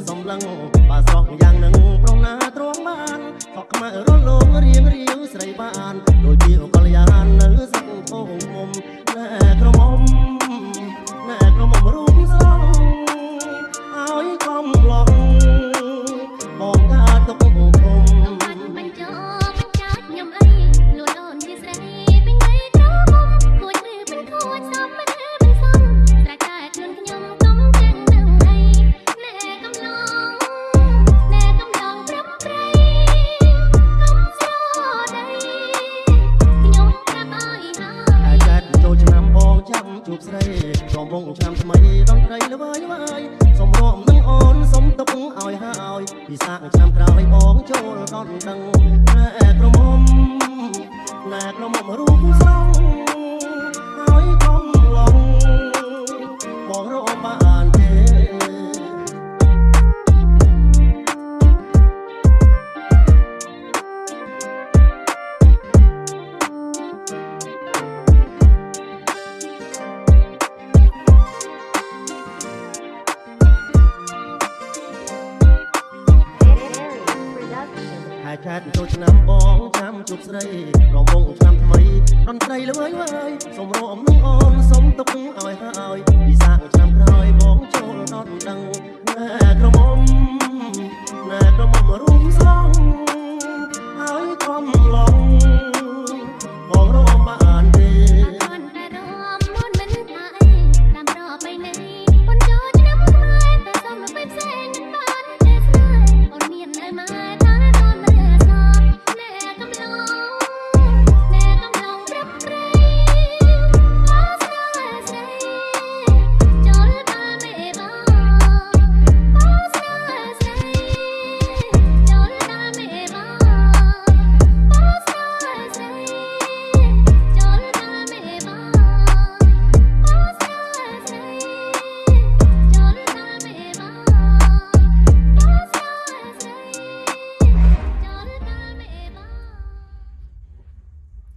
សំឡឹងបើស្រស់យ៉ាងនឹងប្រណាទ្រាំបានសក់ខ្មៅរលោងរៀងរាវស្រីបានដូចជាកល្យាននៅសឹកធំមុំណែក្រមុំរូបស្រស់ឲ្យកំឡងបងការទុកធំបញ្ចោបញ្ចោតខ្ញុំអីលួនអូនជាស្រីពេញថ្ងៃក្រមុំខូចឬពេញខូចសមមិនមិនសមស្រែកតែខ្លួនខ្ញុំកុំចឹងនឹងអីណែកំឡងព្រមព្រៃកុំស្រដីខ្ញុំប្រាប់ឲ្យហើយអាចចូលឆ្នាំបងចាំជួបស្រីរំវងឆ្នាំថ្មីតន្ត្រីល្វើយសូមរំនឹងអូនសូមទុកឲ្យហើយពីសាកឆ្នាំក្រោយបងចូលដនដឹងណែក្រមុំរូបស្រស់ឲ្យកំឡងបងរកបានទេហើយចាត់ចូលឆ្នាំបងចាំជួបស្រីរំវងឆ្នាំថ្មីតន្ត្រីល្វើយសូមរំនឹងអូនសូមទុកឲ្យហើយពីសាកឆ្នាំក្រោយបងចូលដនដឹងណែក្រមុំ